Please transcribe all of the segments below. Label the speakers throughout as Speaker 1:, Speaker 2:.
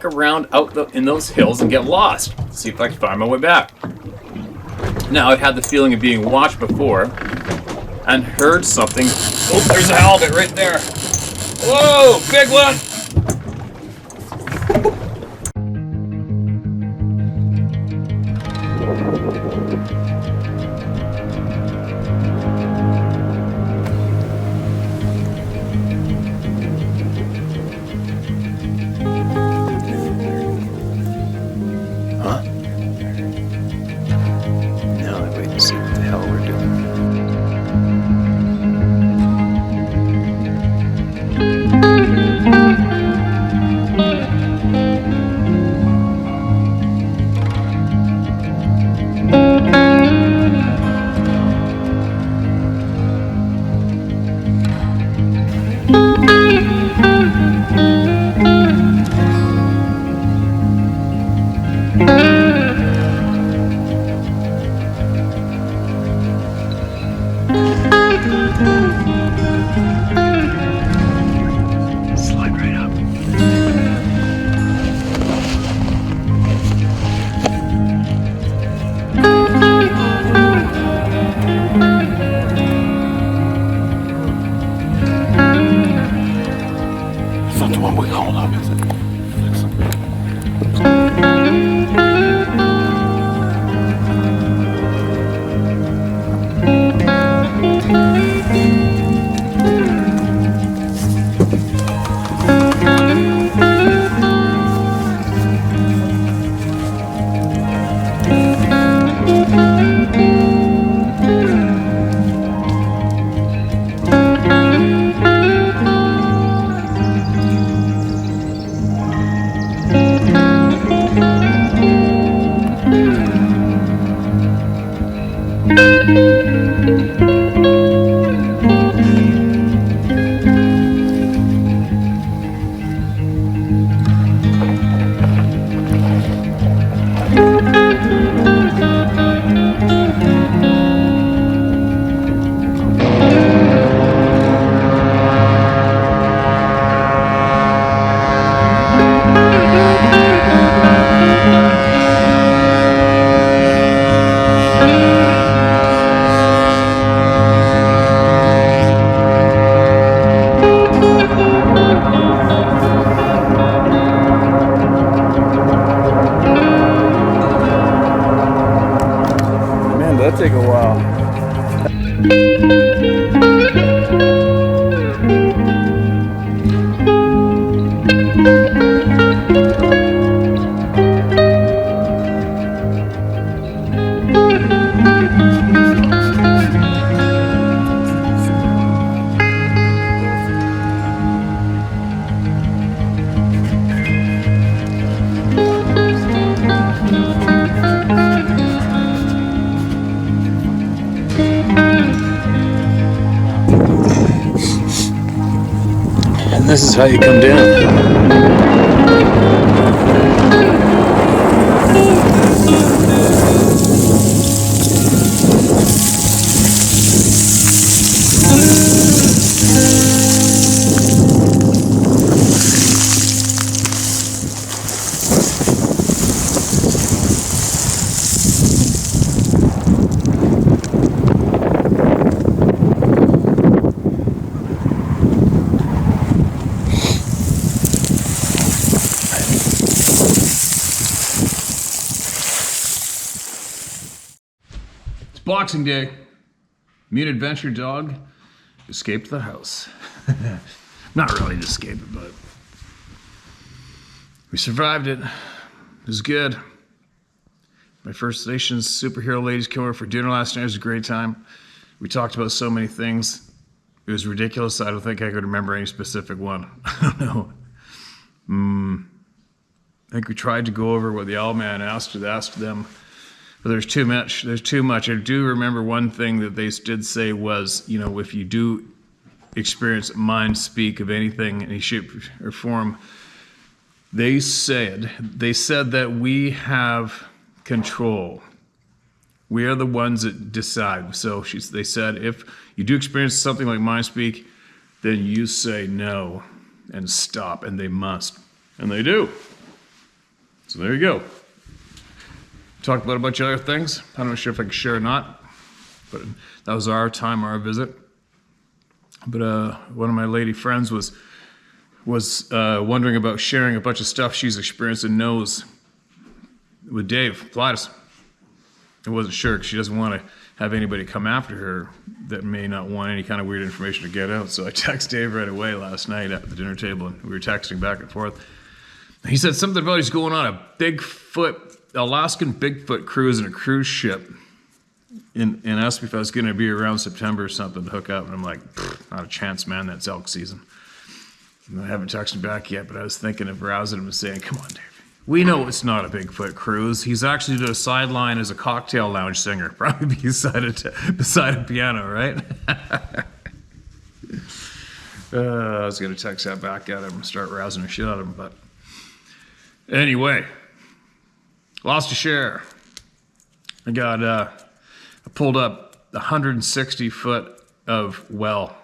Speaker 1: walk around in those hills and get lost. See if I can find my way back. Now, I've had the feeling of being watched before and heard something. Oh, there's a halibut right there. Whoa, big one.
Speaker 2: That'll take a while. This is how you come down.
Speaker 1: Boxing Day. Me and Adventure Dog escaped the house. Not really to escape it, but we survived it. It was good. My First Nations superhero ladies came over for dinner last night. It was a great time. We talked about so many things. It was ridiculous. I don't think I could remember any specific one. I don't know. I think we tried to go over what the owl man asked them. But there's too much. There's too much. I do remember one thing that they did say was, you know, if you do experience mind speak of anything, any shape or form, they said that we have control. We are the ones that decide. So they said, if you do experience something like mind speak, then you say no and stop, and they must, and they do. So there you go. Talked about a bunch of other things. I'm not sure if I can share or not, but that was our time, our visit. But one of my lady friends was wondering about sharing a bunch of stuff she's experienced and knows with Dave Pilatus. I wasn't sure because she doesn't want to have anybody come after her that may not want any kind of weird information to get out. So I texted Dave right away last night at the dinner table, and we were texting back and forth. He said something about he's going on a Alaskan Bigfoot cruise in a cruise ship, and asked me if I was going to be around September or something to hook up. And I'm like, not a chance, man. That's elk season. And I haven't texted back yet, but I was thinking of rousing him and saying, come on, Dave. We know it's not a Bigfoot cruise. He's actually doing a sideline as a cocktail lounge singer, probably beside a piano, right? I was going to text that back at him and start rousing the shit out of him, but anyway, lots to share. I pulled up 160 foot of well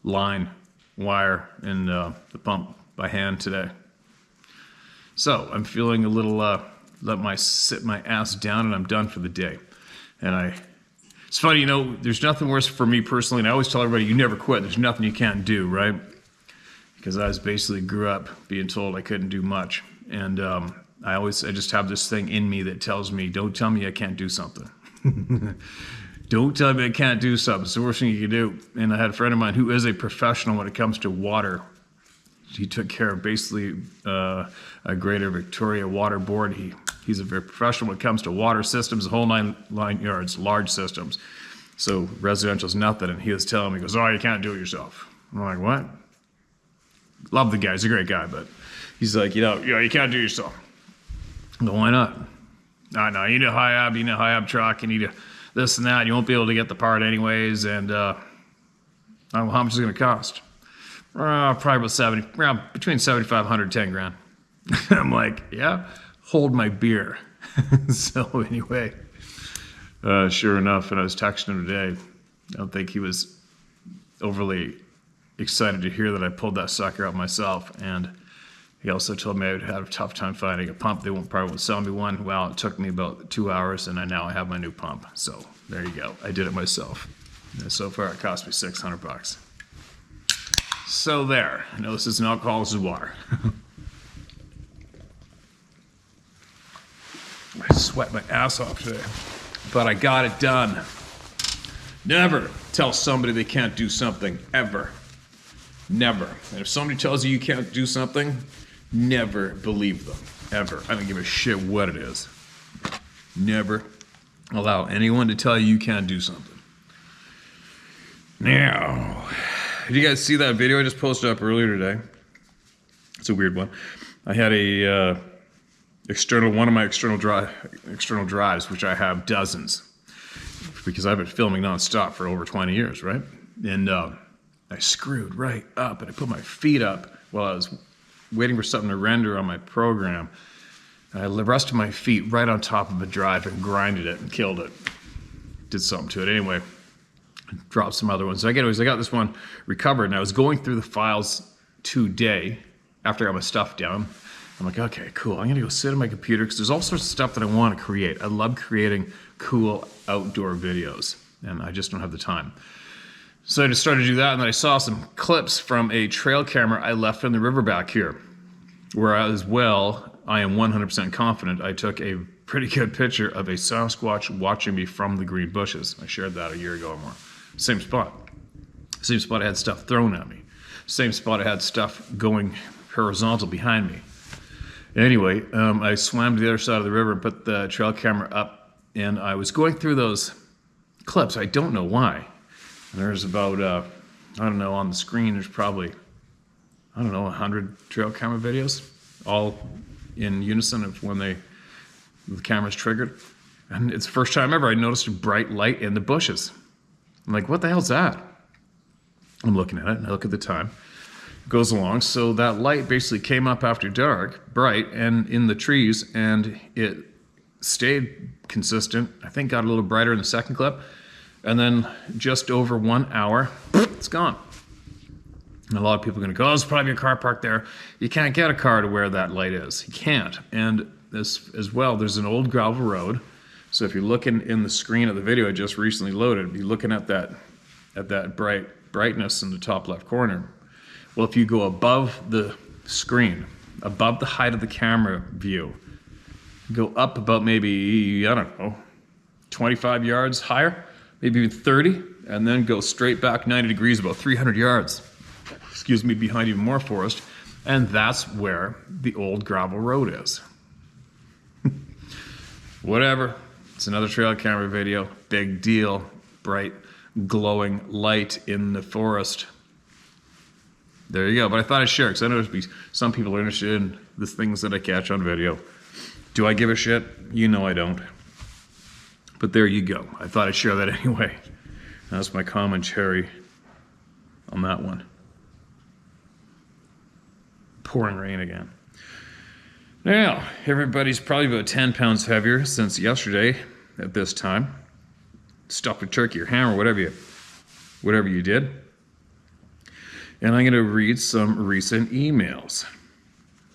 Speaker 1: line wire in the pump by hand today. So I'm feeling a little, sit my ass down and I'm done for the day. And it's funny, there's nothing worse for me personally, and I always tell everybody, you never quit. There's nothing you can't do, right? Because I grew up being told I couldn't do much. And I just have this thing in me that tells me, don't tell me I can't do something. Don't tell me I can't do something. It's the worst thing you can do. And I had a friend of mine who is a professional when it comes to water. He took care of basically a Greater Victoria water board. He's a very professional when it comes to water systems, the whole nine yards, large systems. So residential's nothing. And he was telling me, he goes, oh, you can't do it yourself. I'm like, what? Love the guy. He's a great guy, but he's like, you can't do it yourself. No, why not? No, you need a high ab truck, you need this and that. You won't be able to get the part anyways, and I don't know how much it's going to cost. Probably about between 7,500 and 10 grand. I'm like, yeah, hold my beer. So anyway, sure enough, and I was texting him today. I don't think he was overly excited to hear that I pulled that sucker out myself, and he also told me I would have a tough time finding a pump. They probably won't sell me one. Well, it took me about 2 hours, and now I have my new pump. So there you go. I did it myself. And so far, it cost me $600. So there. I know this isn't alcohol, this is water. I sweat my ass off today, but I got it done. Never tell somebody they can't do something, ever. Never. And if somebody tells you can't do something, never believe them, ever. I don't give a shit what it is. Never allow anyone to tell you can't do something. Now, did you guys see that video I just posted up earlier today? It's a weird one. I had one of my external drives, which I have dozens, because I've been filming nonstop for over 20 years, right? And I screwed right up, and I put my feet up while I was waiting for something to render on my program. I rested my feet right on top of a drive and grinded it and killed it. Did something to it. Anyway, dropped some other ones. I got this one recovered, and I was going through the files today after I got my stuff down. I'm like, okay, cool. I'm going to go sit on my computer because there's all sorts of stuff that I want to create. I love creating cool outdoor videos, and I just don't have the time. So I just started to do that, and then I saw some clips from a trail camera I left on the river back here, where I am 100% confident I took a pretty good picture of a Sasquatch watching me from the green bushes. I shared that a year ago or more. Same spot. Same spot I had stuff thrown at me. Same spot I had stuff going horizontal behind me. Anyway, I swam to the other side of the river and put the trail camera up, and I was going through those clips. I don't know why. And there's about, on the screen, there's probably, 100 trail camera videos, all in unison of when the camera's triggered. And it's the first time ever I noticed a bright light in the bushes. I'm like, what the hell's that? I'm looking at it, and I look at the time. It goes along, so that light basically came up after dark, bright, and in the trees, and it stayed consistent. I think got a little brighter in the second clip. And then just over 1 hour, it's gone. And a lot of people are going to go, oh, there's probably a car parked there. You can't get a car to where that light is. You can't. And this as well, there's an old gravel road. So if you're looking in the screen of the video I just recently loaded, be looking at that brightness in the top left corner. Well, if you go above the screen, above the height of the camera view, go up about maybe, I don't know, 25 yards higher, maybe even 30, and then go straight back 90 degrees, about 300 yards, excuse me, behind even more forest, and that's where the old gravel road is. Whatever, it's another trail camera video, big deal, bright, glowing light in the forest. There you go, but I thought I'd share, because I know there'd be some people are interested in the things that I catch on video. Do I give a shit? You know I don't. But there you go. I thought I'd share that anyway. That's my commentary on that one. Pouring rain again. Now, everybody's probably about 10 pounds heavier since yesterday at this time. Stuffed with turkey or ham or whatever you did. And I'm going to read some recent emails.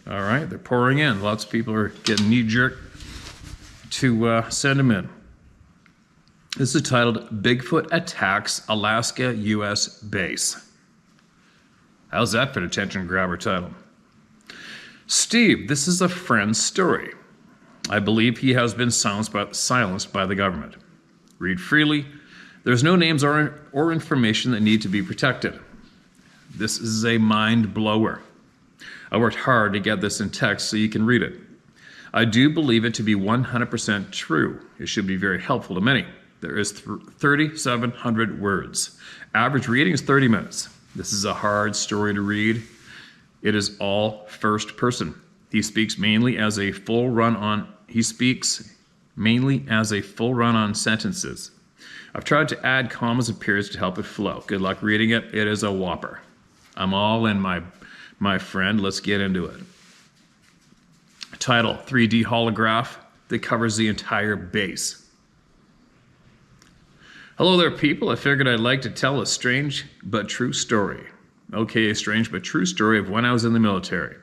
Speaker 1: All right, they're pouring in. Lots of people are getting knee-jerk to send them in. This is titled, Bigfoot Attacks Alaska U.S. Base. How's that for an attention grabber title? Steve, this is a friend's story. I believe he has been silenced by the government. Read freely. There's no names or information that need to be protected. This is a mind blower. I worked hard to get this in text so you can read it. I do believe it to be 100% true. It should be very helpful to many. There is 3,700 words. Average reading is 30 minutes. This is a hard story to read. It is all first person. He speaks mainly as a full run on sentences. I've tried to add commas and periods to help it flow. Good luck reading it. It is a whopper. I'm all in, my friend. Let's get into it. Title, 3D holograph that covers the entire base. Hello there, people. I figured I'd like to tell a strange but true story. Okay, a strange but true story of when I was in the military.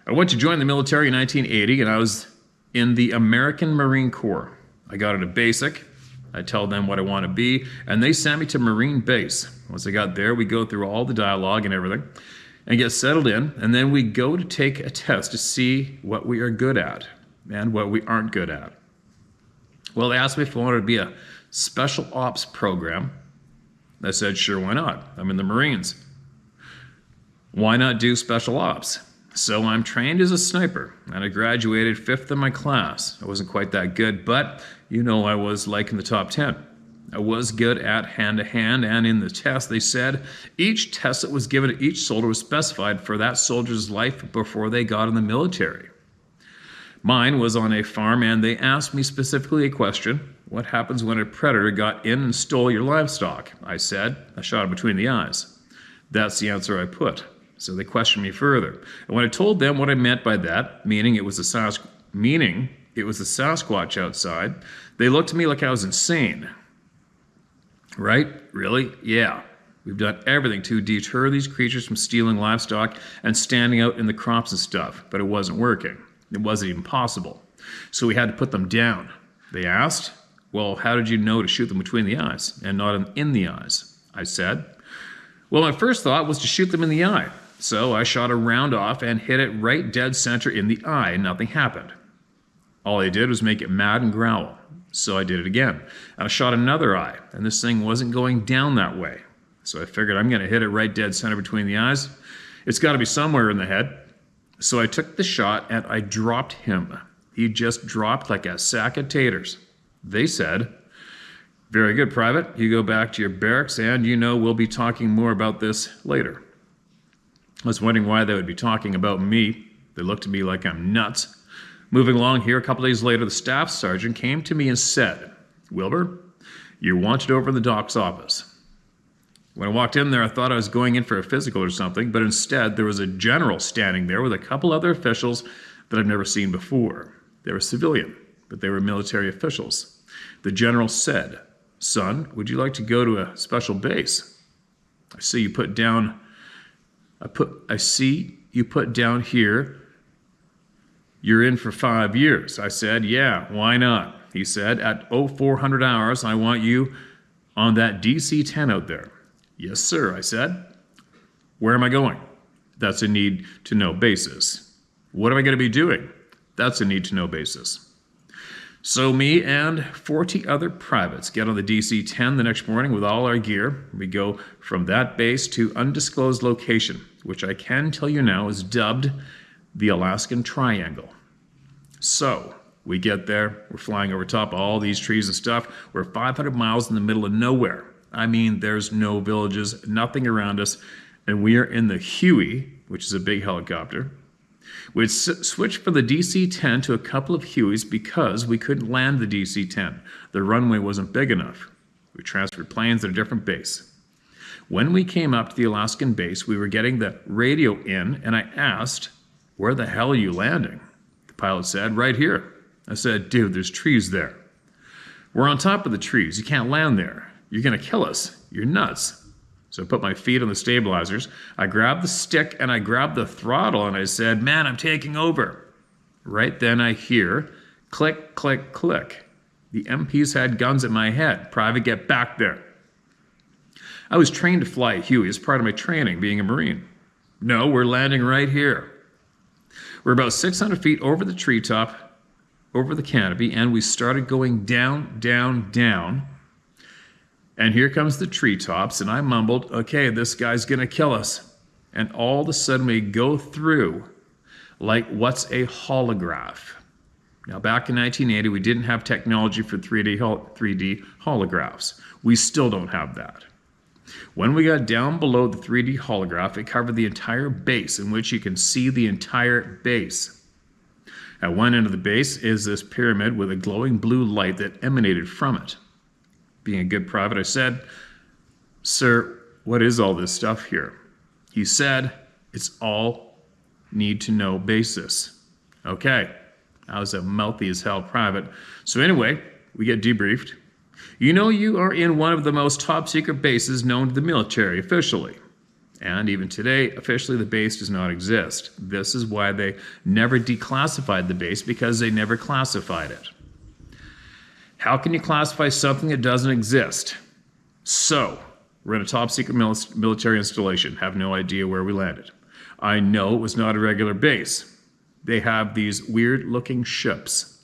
Speaker 1: I went to join the military in 1980, and I was in the American Marine Corps. I got into basic. I tell them what I want to be, and they sent me to Marine Base. Once I got there, we go through all the dialogue and everything, and get settled in, and then we go to take a test to see what we are good at and what we aren't good at. Well, they asked me if I wanted to be a special ops program. I said, sure, why not? I'm in the Marines. Why not do special ops? So I'm trained as a sniper, and I graduated 5th in my class. I wasn't quite that good, but you know I was like in the top 10. I was good at hand-to-hand, and in the test they said each test that was given to each soldier was specified for that soldier's life before they got in the military. Mine was on a farm, and they asked me specifically a question: what happens when a predator got in and stole your livestock? I said, I shot him between the eyes. That's the answer I put. So they questioned me further. And when I told them what I meant by that, meaning it was a Sasquatch outside, they looked at me like I was insane. Right? Really? Yeah. We've done everything to deter these creatures from stealing livestock and standing out in the crops and stuff, but it wasn't working. It wasn't even possible. So we had to put them down. They asked, well, how did you know to shoot them between the eyes and not in the eyes? I said, well, my first thought was to shoot them in the eye. So I shot a round off and hit it right dead center in the eye, and nothing happened. All I did was make it mad and growl. So I did it again. And I shot another eye, and this thing wasn't going down that way. So I figured I'm going to hit it right dead center between the eyes. It's got to be somewhere in the head. So I took the shot, and I dropped him. He just dropped like a sack of taters. They said, very good, Private. You go back to your barracks, and you know we'll be talking more about this later. I was wondering why they would be talking about me. They looked at me like I'm nuts. Moving along here, a couple days later, the staff sergeant came to me and said, Wilbur, you're wanted over in the doc's office. When I walked in there, I thought I was going in for a physical or something, but instead there was a general standing there with a couple other officials that I've never seen before. They were civilian, but they were military officials. The general said, son, would you like to go to a special base? I see you put down I see you put down here, you're in for 5 years. I said, yeah, why not? He said, at 0400 hours, I want you on that DC-10 out there. Yes, sir, I said. Where am I going? That's a need-to-know basis. What am I going to be doing? That's a need-to-know basis. So me and 40 other privates get on the DC-10 the next morning with all our gear. We go from that base to undisclosed location, which I can tell you now is dubbed the Alaskan Triangle. So we get there, we're flying over top of all these trees and stuff. We're 500 miles in the middle of nowhere. I mean, there's no villages, nothing around us, and we are in the Huey, which is a big helicopter. We'd switched from the DC-10 to a couple of Hueys because we couldn't land the DC-10. The runway wasn't big enough. We transferred planes at a different base. When we came up to the Alaskan base, we were getting the radio in, and I asked, where the hell are you landing? The pilot said, right here. I said, dude, there's trees there. We're on top of the trees. You can't land there. You're going to kill us. You're nuts. So I put my feet on the stabilizers. I grabbed the stick and I grabbed the throttle and I said, man, I'm taking over. Right then I hear click, click, click. The MPs had guns at my head. Private, get back there. I was trained to fly a Huey as part of my training being a Marine. No, we're landing right here. We're about 600 feet over the treetop, over the canopy, and we started going down, down, down. And here comes the treetops, and I mumbled, okay, this guy's gonna kill us. And all of a sudden we go through like what's a holograph. Now back in 1980, we didn't have technology for 3D holographs. We still don't have that. When we got down below the 3D holograph, it covered the entire base, in which you can see the entire base. At one end of the base is this pyramid with a glowing blue light that emanated from it. Being a good private, I said, sir, what is all this stuff here? He said, it's all need-to-know basis. Okay, I was a mouthy as hell private. So anyway, we get debriefed. You know you are in one of the most top-secret bases known to the military officially. And even today, officially the base does not exist. This is why they never declassified the base, because they never classified it. How can you classify something that doesn't exist? So, we're in a top-secret military installation. Have no idea where we landed. I know it was not a regular base. They have these weird-looking ships.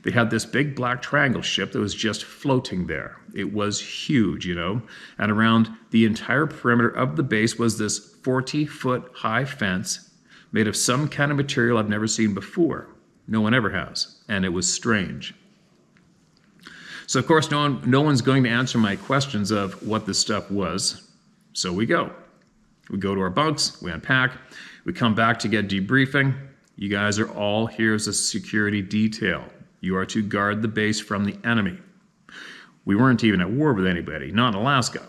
Speaker 1: They had this big black triangle ship that was just floating there. It was huge, you know, and around the entire perimeter of the base was this 40-foot high fence made of some kind of material I've never seen before. No one ever has, and it was strange. So, of course, no one's going to answer my questions of what this stuff was. So we go. We go to our bunks, we unpack, we come back to get debriefing. You guys are all here as a security detail. You are to guard the base from the enemy. We weren't even at war with anybody, not in Alaska.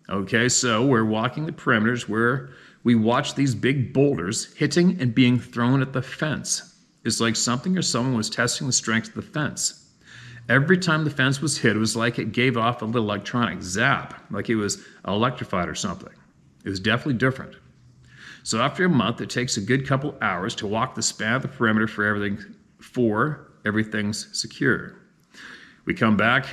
Speaker 1: Okay, so we're walking the perimeters where we watch these big boulders hitting and being thrown at the fence. It's like something or someone was testing the strength of the fence. Every time the fence was hit, it was like it gave off a little electronic zap, like it was electrified or something. It was definitely different. So after a month, it takes a good couple hours to walk the span of the perimeter for everything's secure. We come back,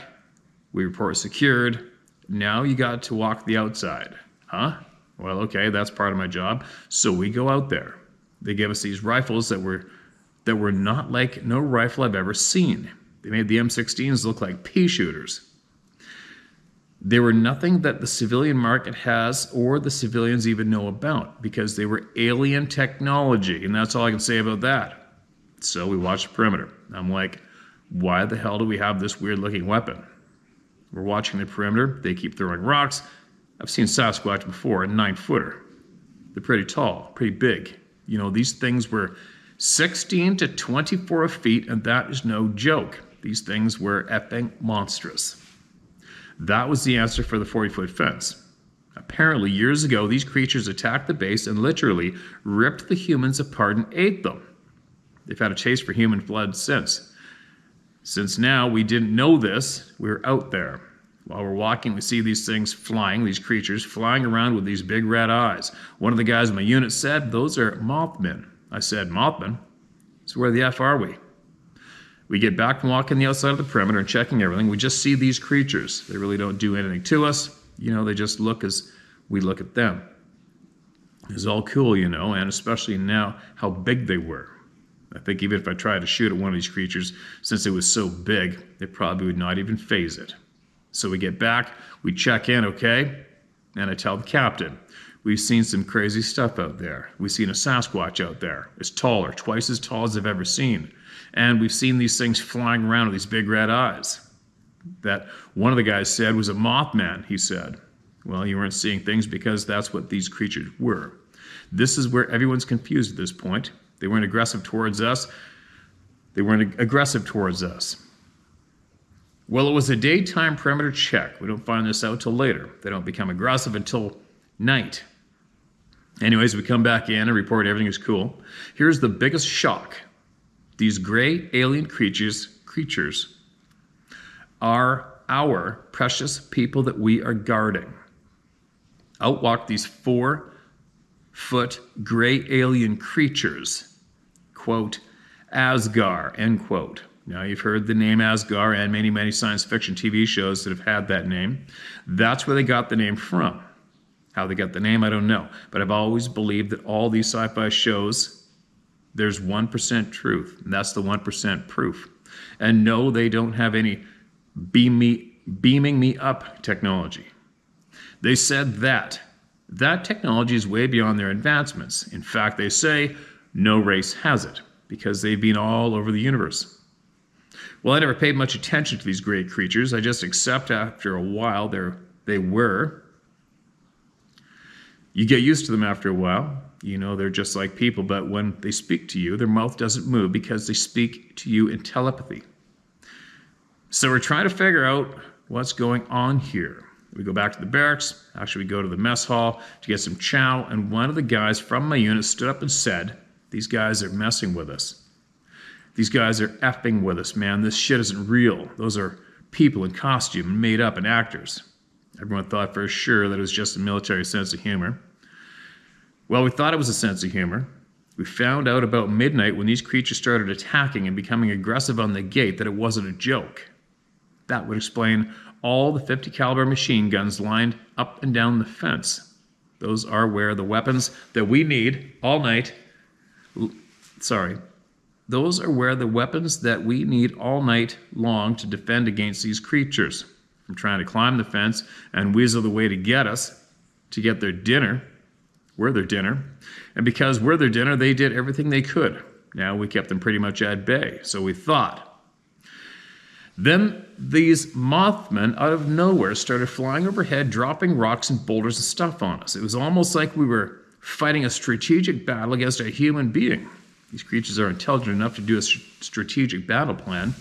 Speaker 1: we report secured. Now you got to walk the outside. Huh? Well, okay, that's part of my job. So we go out there. They give us these rifles that were not like no rifle I've ever seen. They made the M16s look like pea shooters. They were nothing that the civilian market has or the civilians even know about, because they were alien technology, and that's all I can say about that. So we watched the perimeter. I'm like, why the hell do we have this weird looking weapon? We're watching the perimeter. They keep throwing rocks. I've seen Sasquatch before, a 9-footer. They're pretty tall, pretty big. You know, these things were 16 to 24 feet, and that is no joke. These things were effing monstrous. That was the answer for the 40-foot fence. Apparently, years ago, these creatures attacked the base and literally ripped the humans apart and ate them. They've had a chase for human blood since. Since now we didn't know this, we were out there. While we're walking, we see these things flying, these creatures flying around with these big red eyes. One of the guys in my unit said, those are Mothmen. I said, Mothmen? So where the F are we? We get back from walking the outside of the perimeter and checking everything. We just see these creatures. They really don't do anything to us. You know, they just look as we look at them. It's all cool, you know, and especially now how big they were. I think even if I tried to shoot at one of these creatures, since it was so big, it probably would not even faze it. So we get back, we check in, okay? And I tell the captain, we've seen some crazy stuff out there. We've seen a Sasquatch out there. It's taller, twice as tall as I've ever seen. And we've seen these things flying around with these big red eyes. That one of the guys said was a Mothman, he said. Well, you weren't seeing things because that's what these creatures were. This is where everyone's confused at this point. They weren't aggressive towards us. They weren't aggressive towards us. Well, it was a daytime perimeter check. We don't find this out till later. They don't become aggressive until night. Anyways, we come back in and report everything is cool. Here's the biggest shock. These gray alien creatures are our precious people that we are guarding. Out walk these 4-foot gray alien creatures, quote, Asgar, end quote. Now, you've heard the name Asgar and many, many science fiction TV shows that have had that name. That's where they got the name from. How they got the name, I don't know. But I've always believed that all these sci-fi shows, there's 1% truth, and that's the 1% proof. And no, they don't have any beaming me up technology. They said that technology is way beyond their advancements. In fact, they say no race has it because they've been all over the universe. Well, I never paid much attention to these great creatures. I just accept after a while they were. You get used to them after a while. You know, they're just like people, but when they speak to you, their mouth doesn't move because they speak to you in telepathy. So we're trying to figure out what's going on here. We go back to the barracks. Actually, we go to the mess hall to get some chow, and one of the guys from my unit stood up and said, these guys are messing with us. These guys are effing with us, man. This shit isn't real. Those are people in costume, made up, and actors. Everyone thought for sure that it was just a military sense of humor. Well, we thought it was a sense of humor. We found out about midnight when these creatures started attacking and becoming aggressive on the gate that it wasn't a joke. That would explain all the 50 caliber machine guns lined up and down the fence. Those are where the weapons that we need all night, those are where the weapons that we need all night long to defend against these creatures. From trying to climb the fence and weasel the way to get us, to get their dinner. We're their dinner. And because we're their dinner, they did everything they could. Now we kept them pretty much at bay, so we thought. Then these Mothmen out of nowhere started flying overhead, dropping rocks and boulders and stuff on us. It was almost like we were fighting a strategic battle against a human being. These creatures are intelligent enough to do a strategic battle plan.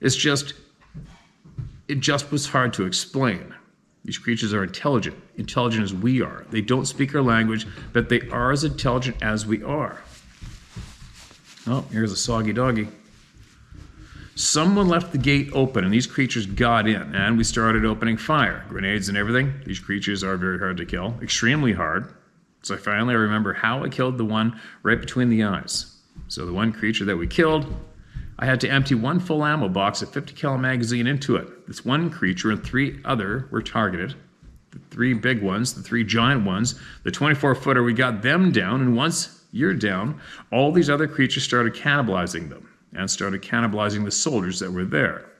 Speaker 1: It just was hard to explain. These creatures are intelligent as we are. They don't speak our language, but they are as intelligent as we are. Oh, here's a soggy doggy. Someone left the gate open and these creatures got in and we started opening fire. Grenades and everything. These creatures are very hard to kill, extremely hard. So I finally remember how I killed the one right between the eyes. So the one creature that we killed, I had to empty one full ammo box of 50 cal magazine into it. This one creature and 3 other were targeted. The 3 big ones, the 3 giant ones, the 24-footer, we got them down, and once you're down, all these other creatures started cannibalizing them and started cannibalizing the soldiers that were there.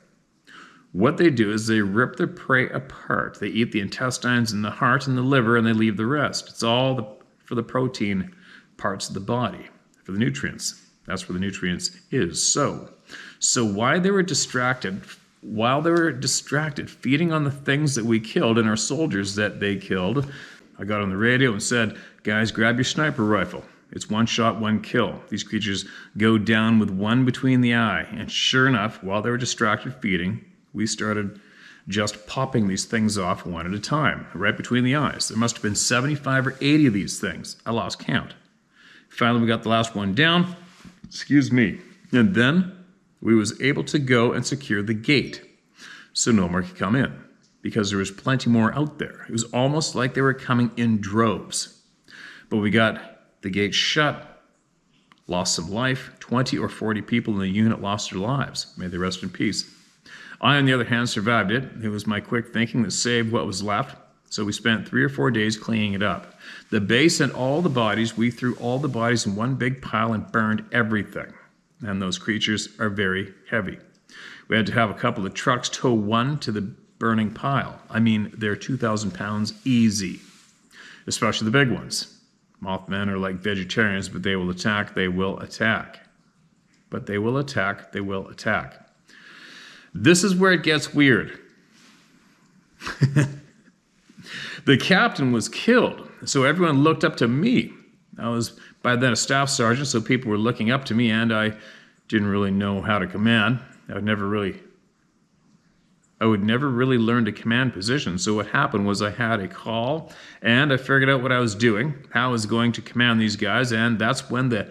Speaker 1: What they do is they rip their prey apart. They eat the intestines and the heart and the liver and they leave the rest. It's all for the protein parts of the body, for the nutrients. That's where the nutrients is. So while they were distracted feeding on the things that we killed and our soldiers that they killed, I got on the radio and said, guys, grab your sniper rifle. It's 1 shot, 1 kill. These creatures go down with 1 between the eye. And sure enough, while they were distracted feeding, we started just popping these things off one at a time, right between the eyes. There must have been 75 or 80 of these things. I lost count. Finally, we got the last one down. Excuse me. And then we was able to go and secure the gate so no more could come in. because there was plenty more out there. It was almost like they were coming in droves. But we got the gate shut, lost some life. 20 or 40 people in the unit lost their lives. May they rest in peace. I, on the other hand, survived it. It was my quick thinking that saved what was left. So we spent 3 or 4 days cleaning it up. The base and all the bodies, we threw all the bodies in one big pile and burned everything. And those creatures are very heavy. We had to have a couple of trucks tow one to the burning pile. I mean, they're 2,000 pounds easy, especially the big ones. Mothmen are like vegetarians, but they will attack, they will attack. But they will attack, they will attack. This is where it gets weird. The captain was killed, so everyone looked up to me. I was by then a staff sergeant, so people were looking up to me, and I didn't really know how to command. I would never really learn to command positions. So what happened was I had a call, and I figured out what I was doing, how I was going to command these guys, and that's when the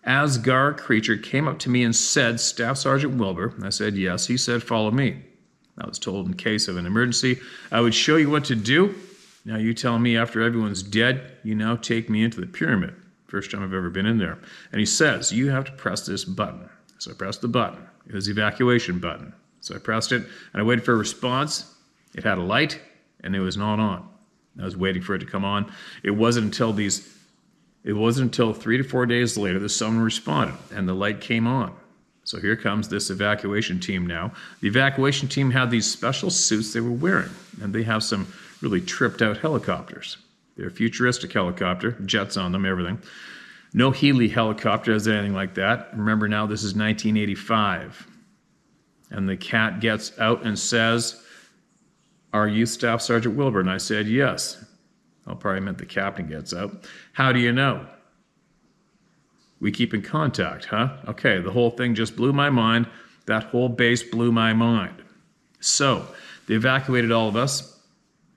Speaker 1: Asgard creature came up to me and said, Staff Sergeant Wilbur. I said, yes. He said, follow me. I was told in case of an emergency, I would show you what to do. Now you tell me after everyone's dead, you now take me into the pyramid. First time I've ever been in there. And he says, you have to press this button. So I pressed the button. It was the evacuation button. So I pressed it, and I waited for a response. It had a light, and it was not on. I was waiting for it to come on. It wasn't until 3 to 4 days later that someone responded, and the light came on. So here comes this evacuation team now. The evacuation team had these special suits they were wearing, and they have some really tripped out helicopters. They're a futuristic helicopter, jets on them, everything. No Healy helicopter has anything like that. Remember now, this is 1985. And the cat gets out and says, are you Staff Sergeant Wilbur? And I said, yes. Well, probably meant the captain gets out. How do you know? We keep in contact, huh? Okay, the whole thing just blew my mind. That whole base blew my mind. So, they evacuated all of us.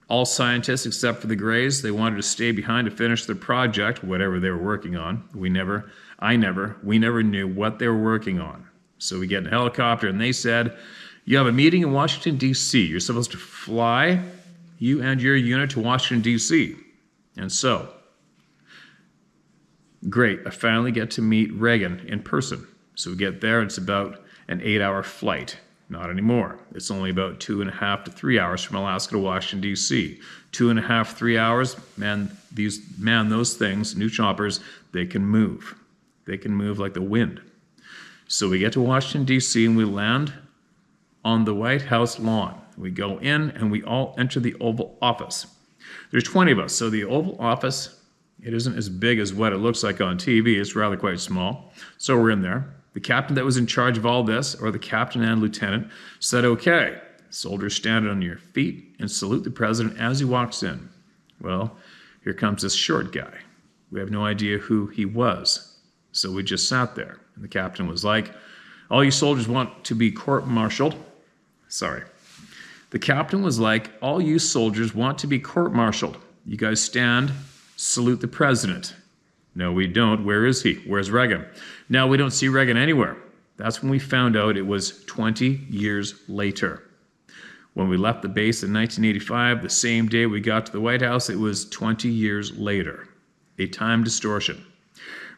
Speaker 1: All scientists except for the Greys. They wanted to stay behind to finish their project, whatever they were working on. We never knew what they were working on. So we get in a helicopter, and they said, you have a meeting in Washington, D.C. You're supposed to fly, you and your unit, to Washington, D.C. And so, great, I finally get to meet Reagan in person. So we get there, it's about an 8-hour flight. Not anymore. It's only about 2.5 to 3 hours from Alaska to Washington, D.C. 2.5, 3 hours, those things, new choppers, they can move. They can move like the wind. So we get to Washington, D.C., and we land on the White House lawn. We go in, and we all enter the Oval Office. There's 20 of us, so the Oval Office, it isn't as big as what it looks like on TV. It's rather quite small. So we're in there. The captain that was in charge of all this, or the captain and lieutenant, said, okay, soldiers stand on your feet and salute the president as he walks in. Well, here comes this short guy. We have no idea who he was. So we just sat there. And the captain was like, all you soldiers want to be court-martialed. Sorry. The captain was like, all you soldiers want to be court-martialed. You guys stand, salute the president. No, we don't. Where is he? Where's Reagan? Now we don't see Reagan anywhere. That's when we found out it was 20 years later. When we left the base in 1985, the same day we got to the White House, it was 20 years later. A time distortion.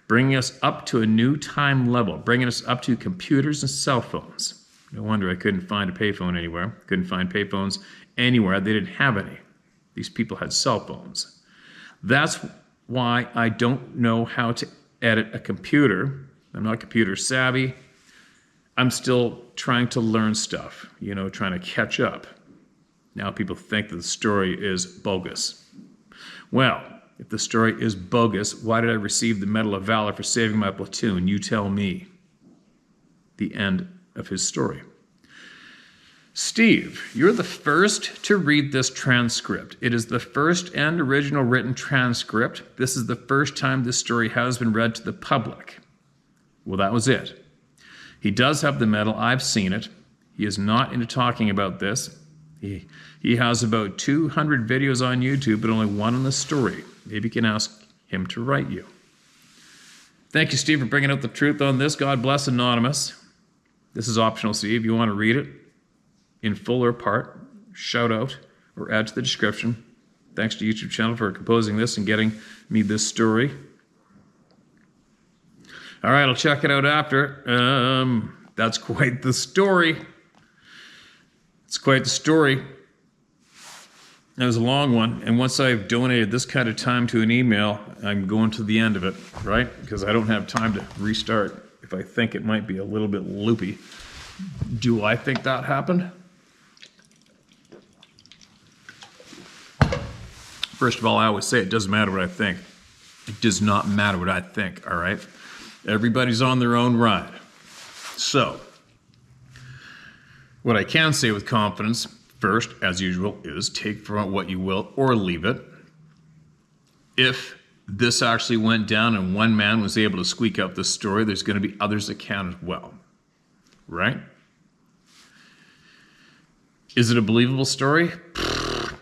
Speaker 1: Bringing us up to a new time level, bringing us up to computers and cell phones. No wonder I couldn't find a payphone anywhere. Couldn't find payphones anywhere. They didn't have any. These people had cell phones. That's why I don't know how to edit a computer. I'm not computer savvy. I'm still trying to learn stuff, trying to catch up. Now people think that the story is bogus. Well, if the story is bogus, why did I receive the Medal of Valor for saving my platoon? You tell me. The end of his story. Steve, you're the first to read this transcript. It is the first and original written transcript. This is the first time this story has been read to the public. Well, that was it. He does have the medal. I've seen it. He is not into talking about this. He has about 200 videos on YouTube, but only one on the story. Maybe you can ask him to write you. Thank you, Steve, for bringing out the truth on this. God bless Anonymous. This is optional, Steve. If you want to read it in full or part, shout out. or add to the description. Thanks to YouTube channel for composing this and getting me this story. All right, I'll check it out after. That's quite the story. It's quite the story. It was a long one, and once I've donated this kind of time to an email, I'm going to the end of it, right? Because I don't have time to restart if I think it might be a little bit loopy. Do I think that happened? First of all, I always say it doesn't matter what I think. It does not matter what I think, all right? Everybody's on their own ride. So, what I can say with confidence, first, as usual, is take from it what you will or leave it. If this actually went down and one man was able to squeak out this story, there's going to be others that can as well, right? Is it a believable story?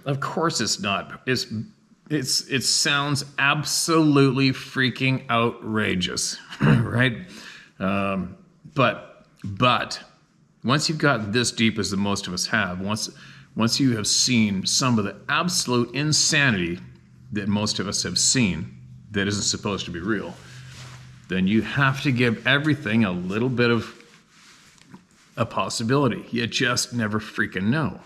Speaker 1: Of course it's not. It sounds absolutely freaking outrageous, right? But once you've got this deep as the most of us have, once you have seen some of the absolute insanity that most of us have seen that isn't supposed to be real, then you have to give everything a little bit of a possibility. You just never freaking know,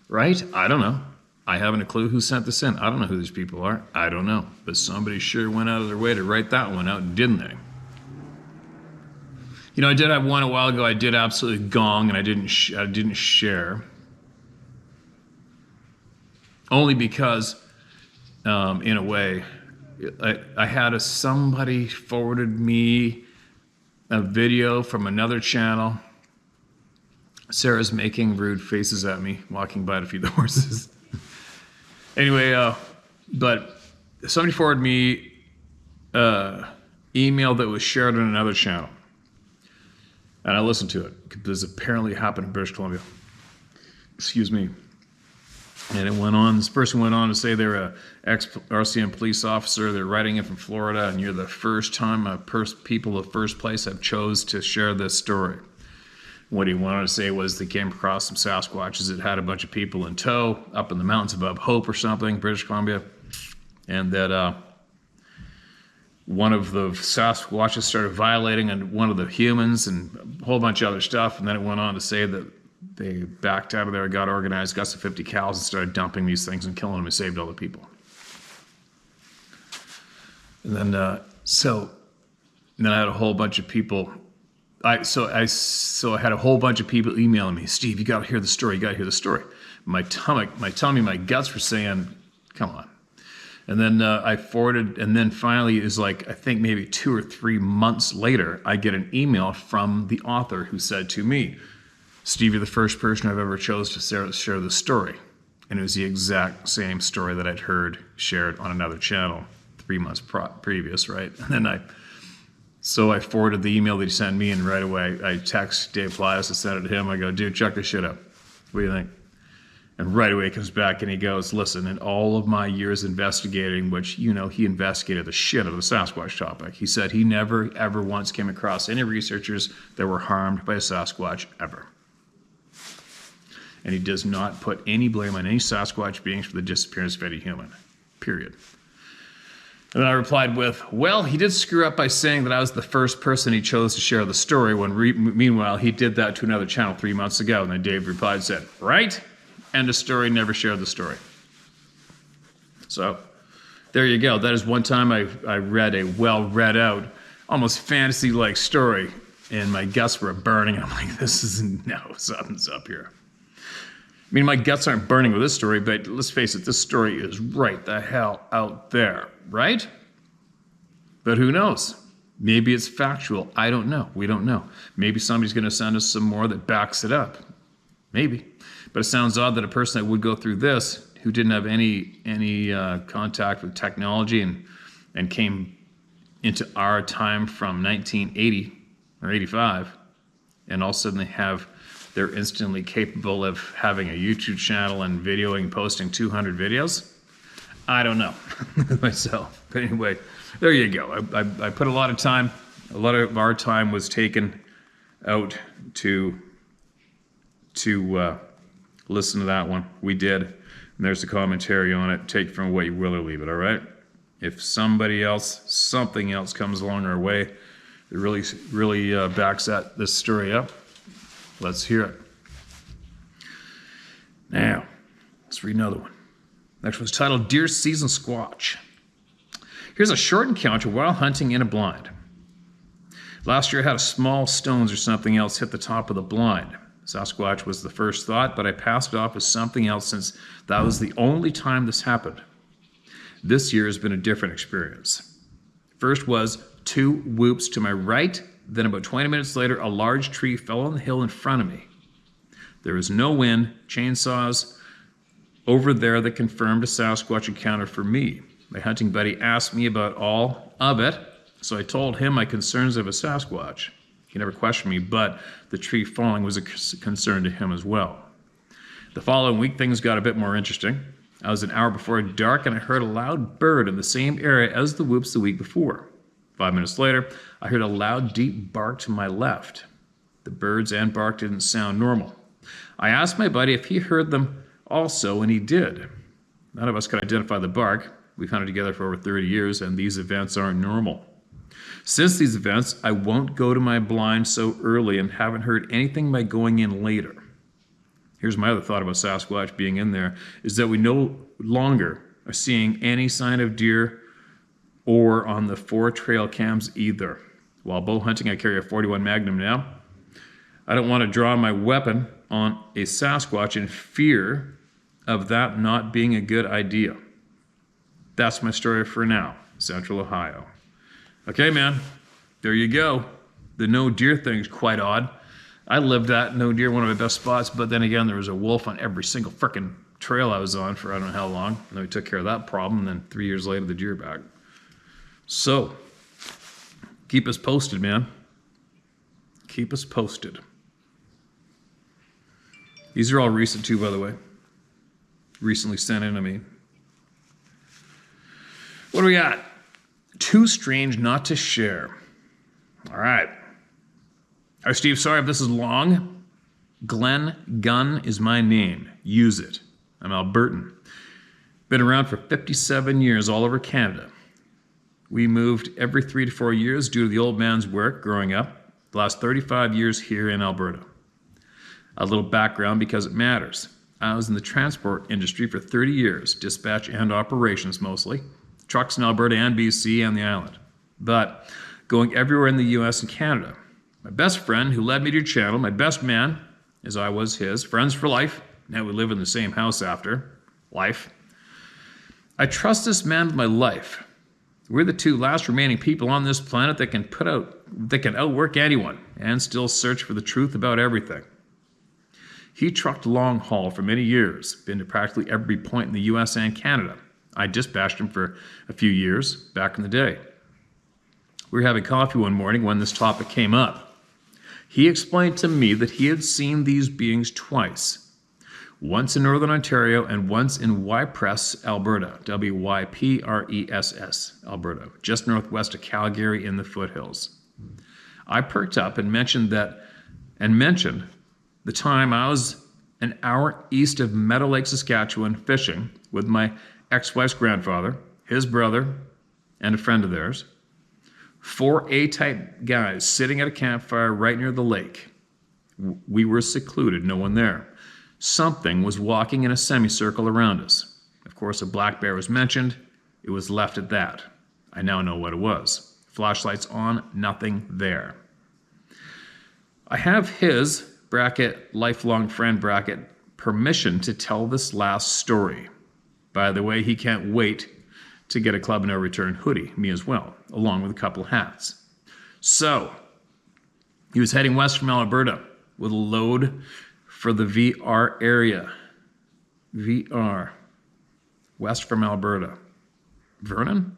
Speaker 1: right? I don't know. I haven't a clue who sent this in. I don't know who these people are. I don't know. But somebody sure went out of their way to write that one out, didn't they? You know, I did have one a while ago. I did absolutely gong, and I didn't share. Only because, in a way, I had somebody forwarded me a video from another channel. Sarah's making rude faces at me, walking by to feed the horses. Anyway, but somebody forwarded me email that was shared on another channel. And I listened to it, because apparently it happened in British Columbia. Excuse me. And it went on, this person went on to say they're an ex-RCM police officer, they're writing in from Florida, and you're the first time people of first place have chose to share this story. What he wanted to say was they came across some Sasquatches that had a bunch of people in tow up in the mountains above Hope or something, British Columbia, and that one of the Sasquatches started violating one of the humans and a whole bunch of other stuff, and then it went on to say that they backed out of there, got organized, got some 50 cows and started dumping these things and killing them and saved all the people. And then, then I had a whole bunch of people. I had a whole bunch of people emailing me, Steve, you got to hear the story. You got to hear the story. My tummy, my guts were saying, come on. And then I forwarded, and then finally is like, I think maybe 2 or 3 months later, I get an email from the author who said to me, Steve, you're the first person I've ever chose to share the story. And it was the exact same story that I'd heard shared on another channel 3 months previous, right? And then so I forwarded the email that he sent me, and right away I text Dave Plius, I sent it to him, I go, dude, check this shit out. What do you think? And right away he comes back and he goes, listen, in all of my years investigating, which, you know, he investigated the shit out of the Sasquatch topic. He said he never, ever once came across any researchers that were harmed by a Sasquatch, ever. And he does not put any blame on any Sasquatch beings for the disappearance of any human, period. And then I replied with, well, he did screw up by saying that I was the first person he chose to share the story, when meanwhile he did that to another channel 3 months ago. And then Dave replied and said, right? End of story, never shared the story. So there you go. That is one time I read a well read out, almost fantasy-like story, and my guts were burning. I'm like, something's up here. I mean, my guts aren't burning with this story, but let's face it, this story is right the hell out there, right? But who knows? Maybe it's factual. I don't know. We don't know. Maybe somebody's going to send us some more that backs it up. Maybe. But it sounds odd that a person that would go through this, who didn't have any contact with technology and came into our time from 1980 or 85, and all of a sudden they're instantly capable of having a YouTube channel and videoing and posting 200 videos? I don't know myself. But anyway, there you go. I put a lot of time, a lot of our time was taken out to listen to that one. We did. And there's the commentary on it. Take from what you will or leave it, all right? If something else comes along our way that really backs this story up, let's hear it. Now, let's read another one. Next one's titled Deer Season Squatch. Here's a short encounter while hunting in a blind. Last year I had a small stones or something else hit the top of the blind. Sasquatch was the first thought, but I passed it off as something else since that was the only time this happened. This year has been a different experience. First was 2 whoops to my right, then about 20 minutes later a large tree fell on the hill in front of me. There was no wind, chainsaws over there that confirmed a Sasquatch encounter for me. My hunting buddy asked me about all of it, so I told him my concerns of a Sasquatch. He never questioned me, but the tree falling was a concern to him as well. The following week, things got a bit more interesting. I was an hour before dark and I heard a loud bird in the same area as the whoops the week before. 5 minutes later, I heard a loud, deep bark to my left. The birds and bark didn't sound normal. I asked my buddy if he heard them also, and he did. None of us could identify the bark. We've hunted together for over 30 years, and these events aren't normal. Since these events, I won't go to my blind so early and haven't heard anything by going in later. Here's my other thought about Sasquatch being in there, is that we no longer are seeing any sign of deer or on the 4 trail cams either. While bow hunting, I carry a .41 Magnum now. I don't want to draw my weapon on a Sasquatch in fear of that not being a good idea. That's my story for now, Central Ohio. Okay, man, there you go. The no deer thing's quite odd. I lived that no deer, one of my best spots, but then again, there was a wolf on every single frickin' trail I was on for I don't know how long. And then we took care of that problem, and then 3 years later, the deer back. So, keep us posted, man. Keep us posted. These are all recent too, by the way. Recently sent in to me. What do we got? Too strange not to share. All right. All right, Steve, sorry if this is long. Glenn Gunn is my name. Use it. I'm Albertan. Been around for 57 years all over Canada. We moved every 3 to 4 years due to the old man's work growing up. The last 35 years here in Alberta. A little background because it matters. I was in the transport industry for 30 years, dispatch and operations mostly. Trucks in Alberta and BC and the island. But going everywhere in the US and Canada. My best friend who led me to your channel, my best man, as I was his, friends for life. Now we live in the same house after life. I trust this man with my life. We're the 2 last remaining people on this planet that can outwork anyone and still search for the truth about everything. He trucked long haul for many years, been to practically every point in the US and Canada. I dispatched him for a few years back in the day. We were having coffee one morning when this topic came up. He explained to me that he had seen these beings twice. Once in Northern Ontario and once in Ypress, Alberta, W-Y-P-R-E-S-S, Alberta, just northwest of Calgary in the foothills. I perked up and mentioned the time I was an hour east of Meadow Lake, Saskatchewan, fishing with my ex-wife's grandfather, his brother, and a friend of theirs. 4 A-type guys sitting at a campfire right near the lake. We were secluded, no one there. Something was walking in a semicircle around us. Of course, a black bear was mentioned. It was left at that. I now know what it was. Flashlights on, nothing there. I have his, bracket, lifelong friend, bracket, permission to tell this last story. By the way, he can't wait to get a Club No Return hoodie, me as well, along with a couple of hats. So, he was heading west from Alberta with a load for the VR area. VR. West from Alberta. Vernon?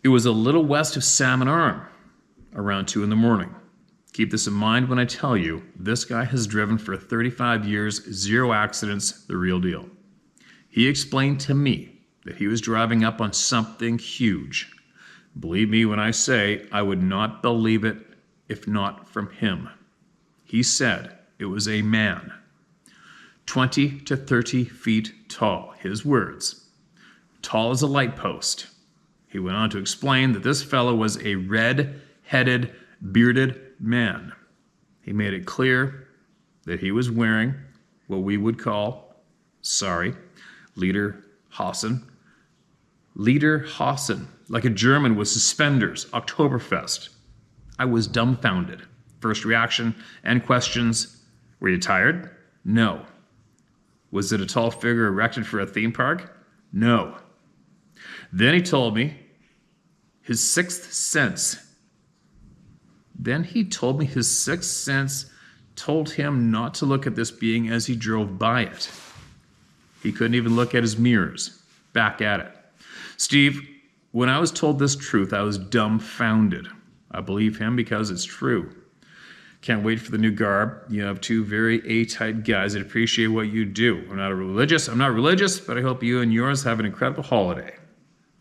Speaker 1: It was a little west of Salmon Arm, around 2 in the morning. Keep this in mind when I tell you, this guy has driven for 35 years, 0 accidents, the real deal. He explained to me that he was driving up on something huge. Believe me when I say I would not believe it if not from him. He said it was a man. 20 to 30 feet tall. His words, tall as a light post. He went on to explain that this fellow was a red-headed, bearded man. He made it clear that he was wearing what we would call, Lederhosen, like a German with suspenders, Oktoberfest. I was dumbfounded. First reaction and questions, were you tired? No. Was it a tall figure erected for a theme park? No. Then he told me his sixth sense. Told him not to look at this being as he drove by it. He couldn't even look at his mirrors. Back at it. Steve, when I was told this truth, I was dumbfounded. I believe him because it's true. Can't wait for the new garb. You have two very A-type guys that appreciate what you do. I'm not religious, but I hope you and yours have an incredible holiday.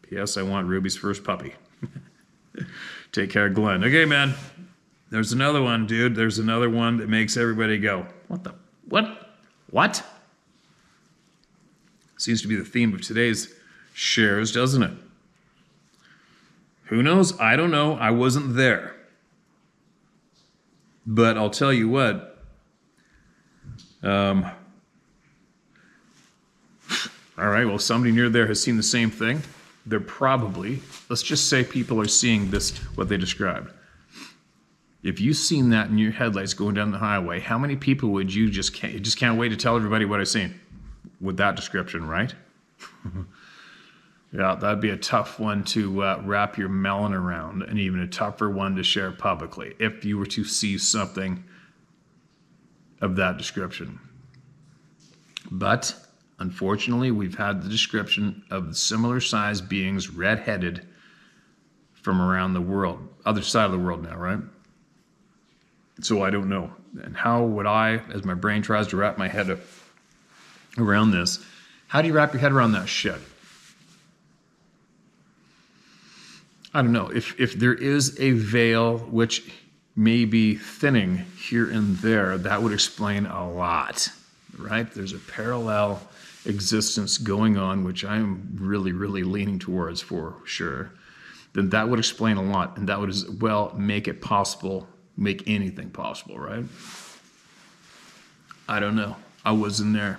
Speaker 1: P.S. I want Ruby's first puppy. Take care, Glenn. Okay, man. There's another one, dude. There's another one that makes everybody go, what? Seems to be the theme of today's shares, doesn't it? Who knows? I don't know. I wasn't there. But I'll tell you what. All right, well, somebody near there has seen the same thing. They're probably, let's just say people are seeing this, what they described. If you've seen that in your headlights going down the highway, how many people would you just can't wait to tell everybody what I've seen with that description, right? Yeah, that'd be a tough one to wrap your melon around, and even a tougher one to share publicly if you were to see something of that description. But unfortunately, we've had the description of similar sized beings, red-headed, from around the world, other side of the world now, right? So I don't know. And how would I, as my brain tries to wrap my head around this, how do you wrap your head around that shit? I don't know. If there is a veil which may be thinning here and there, that would explain a lot, right? There's a parallel existence going on, which I'm really, really leaning towards for sure. Then that would explain a lot, and that would as well make it possible, make anything possible, right? I don't know. I wasn't there.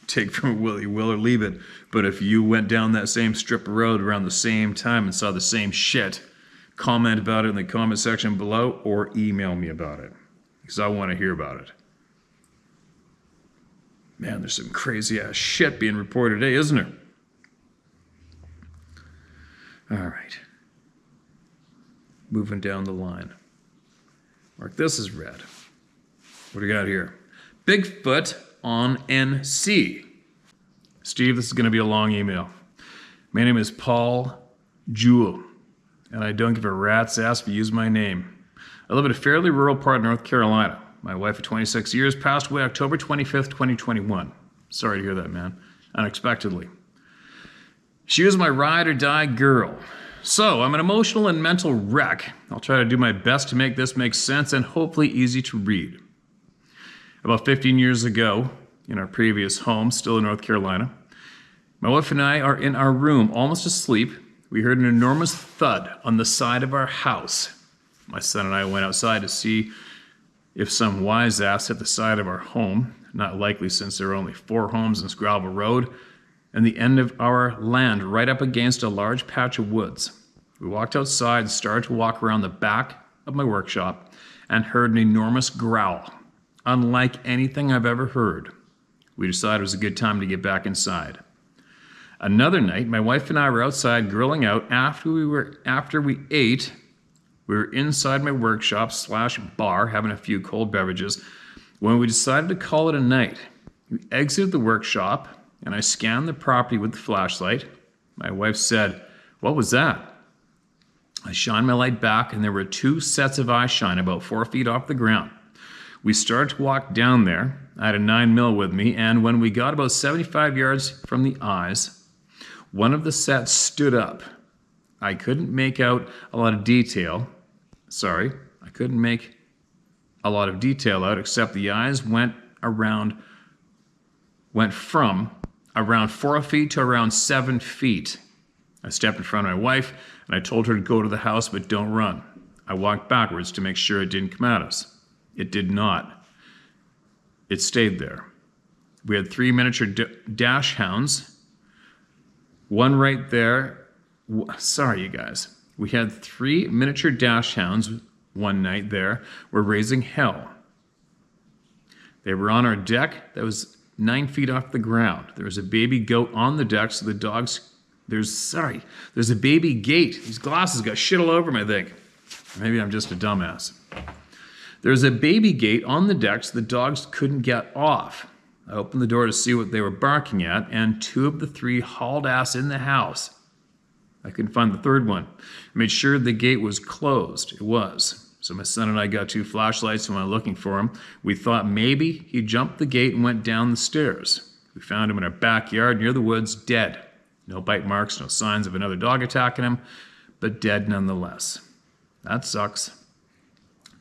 Speaker 1: Take from it will or leave it. But if you went down that same strip of road around the same time and saw the same shit, comment about it in the comment section below or email me about it, because I want to hear about it. Man, there's some crazy ass shit being reported today, isn't there? All right. Moving down the line. Mark, this is red. What do we got here? Bigfoot on NC. Steve, this is going to be a long email. My name is Paul Jewell, and I don't give a rat's ass if you use my name. I live in a fairly rural part of North Carolina. My wife of 26 years passed away October 25th, 2021. Sorry to hear that, man. Unexpectedly. She was my ride or die girl. So, I'm an emotional and mental wreck. I'll try to do my best to make this make sense and hopefully easy to read. About 15 years ago, in our previous home, still in North Carolina, my wife and I are in our room, almost asleep. We heard an enormous thud on the side of our house. My son and I went outside to see if some wise ass hit the side of our home. Not likely, since there are only 4 homes in Scrabble Road and the end of our land right up against a large patch of woods. We walked outside and started to walk around the back of my workshop and heard an enormous growl, unlike anything I've ever heard. We decided it was a good time to get back inside. Another night, my wife and I were outside grilling out. After we ate, we were inside my workshop / bar having a few cold beverages when we decided to call it a night. We exited the workshop and I scanned the property with the flashlight. My wife said, "What was that?" I shined my light back and there were 2 sets of eye shine about 4 feet off the ground. We started to walk down there. I had a 9mm with me, and when we got about 75 yards from the eyes, one of the sets stood up. I couldn't make out a lot of detail. I couldn't make a lot of detail out, except the eyes went around went from around 4 feet to around 7 feet. I stepped in front of my wife and I told her to go to the house, but don't run. I walked backwards to make sure it didn't come at us. It did not. It stayed there. We had 3 miniature dash hounds. One right there. Sorry, you guys. We had 3 miniature dash hounds one night there. Were raising hell. They were on our deck that was 9 feet off the ground. There was a baby goat on the deck, so the dogs... There's a baby gate. These glasses got shit all over them, I think. Maybe I'm just a dumbass. There's a baby gate on the deck, so the dogs couldn't get off. I opened the door to see what they were barking at, and 2 of the 3 hauled ass in the house. I couldn't find the third one. I made sure the gate was closed. It was. So my son and I got 2 flashlights and went looking for him. We thought maybe he jumped the gate and went down the stairs. We found him in our backyard near the woods, dead. No bite marks, no signs of another dog attacking him, but dead nonetheless. That sucks.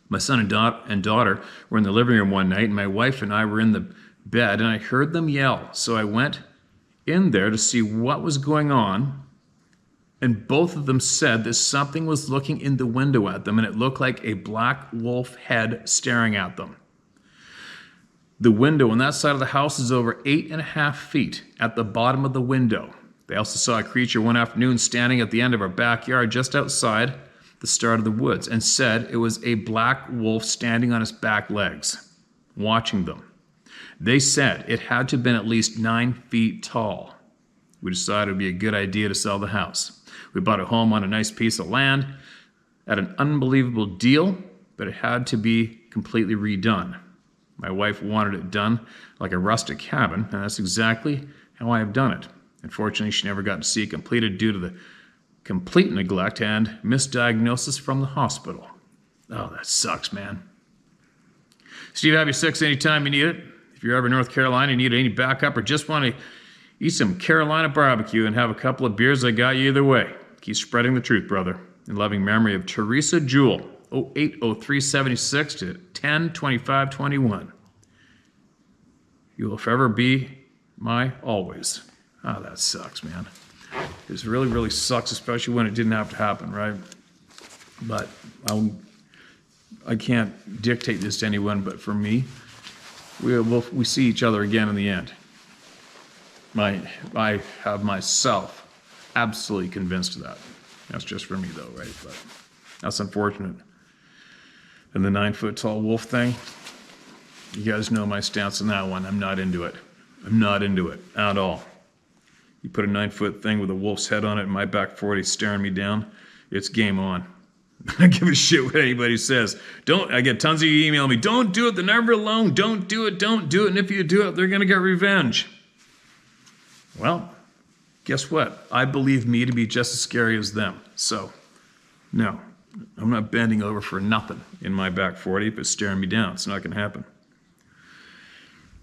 Speaker 1: My son and daughter were in the living room one night, and my wife and I were in the bed, and I heard them yell. So I went in there to see what was going on, and both of them said that something was looking in the window at them, and it looked like a black wolf head staring at them. The window on that side of the house is over 8.5 feet at the bottom of the window. They also saw a creature one afternoon standing at the end of our backyard just outside the start of the woods, and said it was a black wolf standing on its back legs, watching them. They said it had to have been at least 9 feet tall. We decided it would be a good idea to sell the house. We bought a home on a nice piece of land at an unbelievable deal, but it had to be completely redone. My wife wanted it done like a rustic cabin, and that's exactly how I have done it. Unfortunately, she never got to see it completed due to the complete neglect and misdiagnosis from the hospital. Oh, that sucks, man. Steve, have your 6 anytime you need it. If you're ever in North Carolina, you need any backup, or just want to eat some Carolina barbecue and have a couple of beers, I got you either way. Keep spreading the truth, brother. In loving memory of Teresa Jewell, 080376 to 102521. You will forever be my always. Oh, that sucks, man. It really, really sucks, especially when it didn't have to happen, right? But I can't dictate this to anyone, but for me, we see each other again in the end. I have myself absolutely convinced of that. That's just for me, though, right? But that's unfortunate. And the 9-foot-tall wolf thing, you guys know my stance on that one. I'm not into it. I'm not into it at all. You put a 9-foot thing with a wolf's head on it in my back 40 staring me down, it's game on. I don't give a shit what anybody says. I get tons of you email me, don't do it, they're never alone, don't do it, and if you do it, they're gonna get revenge. Well, guess what? I believe me to be just as scary as them. So, no, I'm not bending over for nothing in my back 40 if it's staring me down. It's not gonna happen.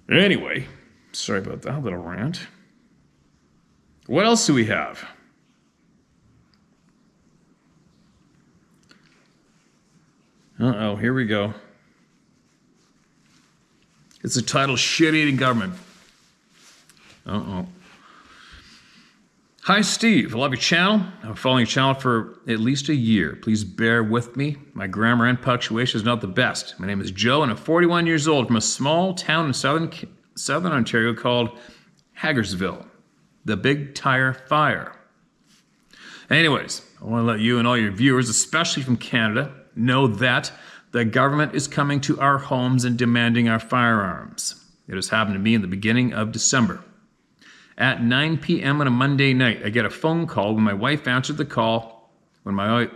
Speaker 1: Anyway, sorry about that little rant. What else do we have? Uh-oh, here we go. It's the title, Shit-Eating Government. Uh-oh. Hi, Steve. I love your channel. I've been following your channel for at least a year. Please bear with me. My grammar and punctuation is not the best. My name is Joe, and I'm 41 years old from a small town in southern Ontario called Hagersville. The Big Tire Fire. Anyways, I want to let you and all your viewers, especially from Canada, know that the government is coming to our homes and demanding our firearms. It has happened to me in the beginning of December. At 9 p.m. on a Monday night, I get a phone call when my wife answered the call. At 9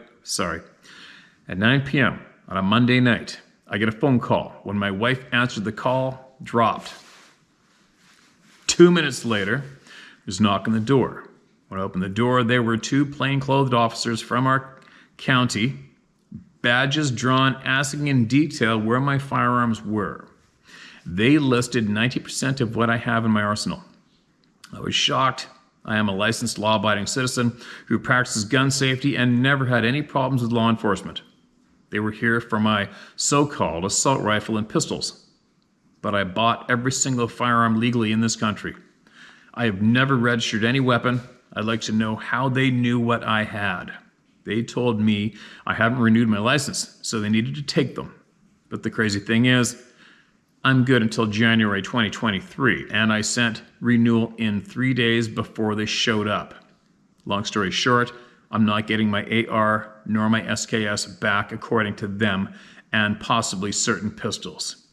Speaker 1: p.m. on a Monday night, I get a phone call. When my wife answered the call, dropped. 2 minutes later, there's a knock on the door. When I opened the door, there were 2 plainclothed officers from our county, badges drawn, asking in detail where my firearms were. They listed 90% of what I have in my arsenal. I was shocked. I am a licensed law-abiding citizen who practices gun safety and never had any problems with law enforcement. They were here for my so-called assault rifle and pistols. but I bought every single firearm legally in this country. I have never registered any weapon. I'd like to know how they knew what I had. They told me I haven't renewed my license, so they needed to take them. But the crazy thing is, I'm good until January 2023, and I sent renewal in 3 days before they showed up. Long story short, I'm not getting my AR nor my SKS back according to them, and possibly certain pistols.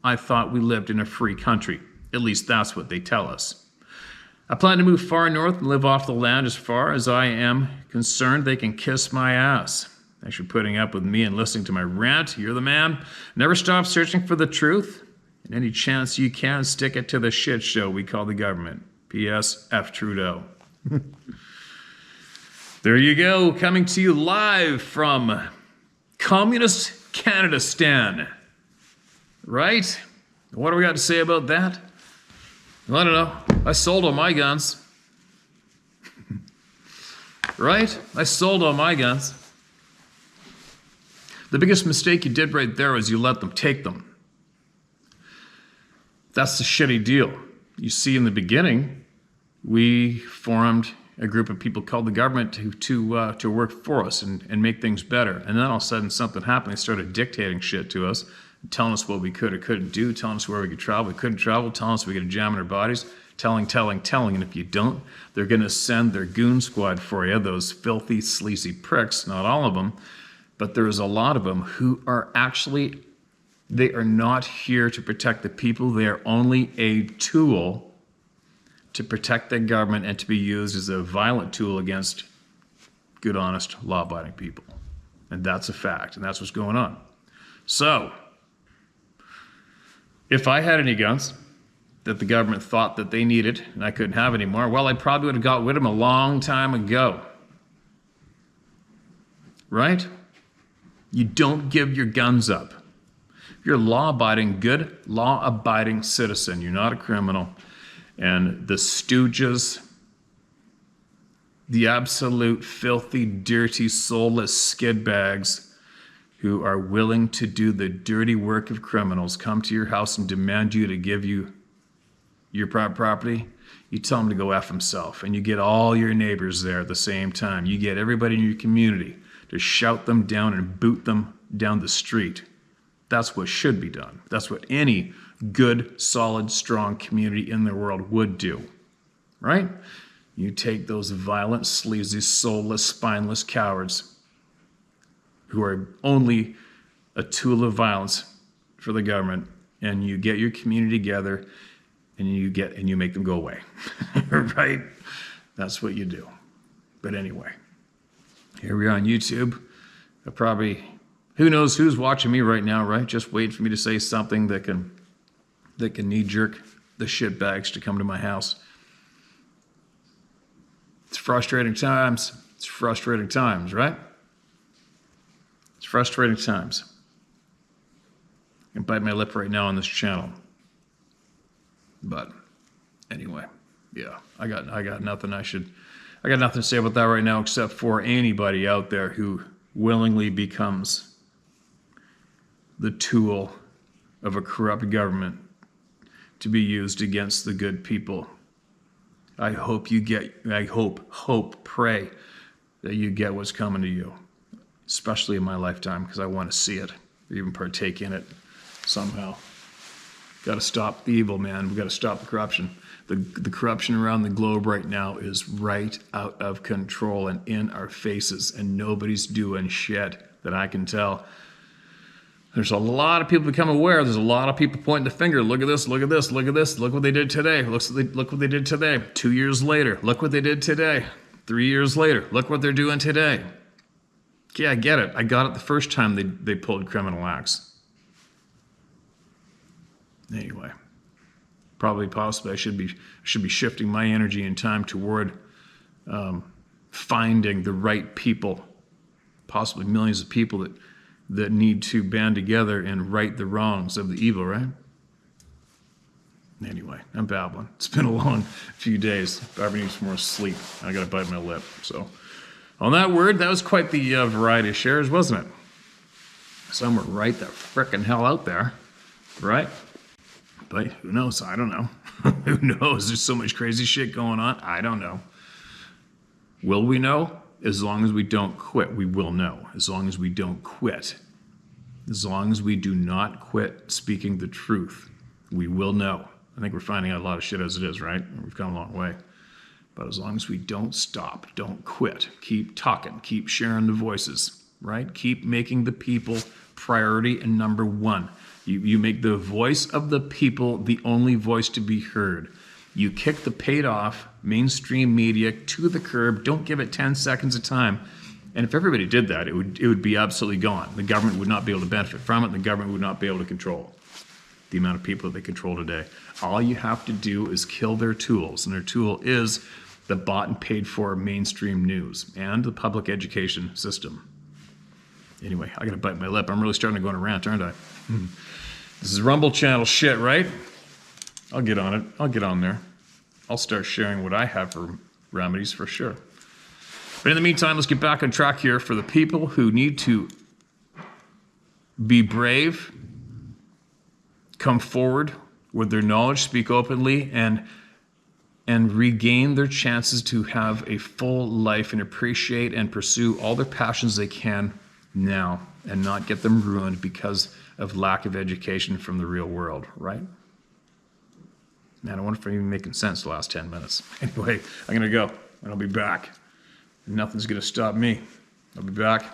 Speaker 1: I thought we lived in a free country. At least that's what they tell us. I plan to move far north and live off the land. As far as I am concerned, they can kiss my ass. Thanks for putting up with me and listening to my rant. You're the man. Never stop searching for the truth. And any chance you can, stick it to the shit show we call the government. P.S. F. Trudeau. There you go, coming to you live from Communist Canada-stan. Right? What do we got to say about that? I don't know. I sold all my guns. Right? I sold all my guns. The biggest mistake you did right there was you let them take them. That's the shitty deal. You see, in the beginning, we formed a group of people called the government to work for us and make things better. And then all of a sudden something happened. They started dictating shit to us, telling us what we could or couldn't do, telling us where we could travel, we couldn't travel, telling us we could jam in our bodies, telling. And if you don't, they're going to send their goon squad for you, those filthy, sleazy pricks, not all of them, but there's a lot of them who are actually, they are not here to protect the people. They are only a tool to protect the government and to be used as a violent tool against good, honest, law-abiding people. And that's a fact, and that's what's going on. So, if I had any guns that the government thought that they needed and I couldn't have any more, well, I probably would have got rid of them a long time ago. Right? You don't give your guns up. If you're a law-abiding, good, law-abiding citizen, you're not a criminal. And the stooges, the absolute filthy, dirty, soulless skid bags who are willing to do the dirty work of criminals come to your house and demand you to give you your property, you tell them to go F himself. And you get all your neighbors there at the same time. You get everybody in your community to shout them down and boot them down the street. That's what should be done. That's what any good, solid, strong community in the world would do, right? You take those violent, sleazy, soulless, spineless cowards who are only a tool of violence for the government, and you get your community together and you make them go away, right? That's what you do. But anyway, here we are on YouTube. Who knows who's watching me right now, right? Just wait for me to say something that can knee-jerk the shitbags to come to my house. It's frustrating times. It's frustrating times, right? It's frustrating times. I can bite my lip right now on this channel. But anyway, yeah, I got nothing I got nothing to say about that right now except for anybody out there who willingly becomes the tool of a corrupt government to be used against the good people. I pray that you get what's coming to you, especially in my lifetime, because I want to see it, or even partake in it somehow. Got to stop the evil, man. We got to stop the corruption. The corruption around the globe right now is right out of control and in our faces, and nobody's doing shit that I can tell. There's a lot of people become aware. There's a lot of people pointing the finger. Look at this, look at this, look at this. Look what they did today. Look what they did today. 2 years later, look what they did today. 3 years later, look what they're doing today. Yeah, I get it. I got it the first time they pulled criminal acts. Anyway, possibly I should be shifting my energy and time toward finding the right people, possibly millions of people that need to band together and right the wrongs of the evil, right? Anyway, I'm babbling. It's been a long few days. Barbara needs more sleep. I gotta bite my lip. So, on that word, that was quite the variety of shares, wasn't it? Some were right the frickin' hell out there, right? But who knows? I don't know. Who knows? There's so much crazy shit going on. I don't know. Will we know? As long as we don't quit, we will know. As long as we don't quit. As long as we do not quit speaking the truth, we will know. I think we're finding out a lot of shit as it is, right? We've come a long way. But as long as we don't stop, don't quit, keep talking, keep sharing the voices, right? Keep making the people priority and number one. You make the voice of the people the only voice to be heard. You kick the paid off mainstream media to the curb. Don't give it 10 seconds of time. And if everybody did that, it would be absolutely gone. The government would not be able to benefit from it. The government would not be able to control the amount of people that they control today. All you have to do is kill their tools. And their tool is the bought and paid for mainstream news and the public education system. Anyway, I gotta bite my lip. I'm really starting to go on a rant, aren't I? This is Rumble Channel shit, right? I'll get on it. I'll get on there. I'll start sharing what I have for remedies for sure. But in the meantime, let's get back on track here for the people who need to be brave, come forward with their knowledge, speak openly, and regain their chances to have a full life and appreciate and pursue all their passions they can now and not get them ruined because of lack of education from the real world, right? Man, I wonder if I'm even making sense the last 10 minutes. Anyway, I'm going to go, and I'll be back. Nothing's going to stop me. I'll be back.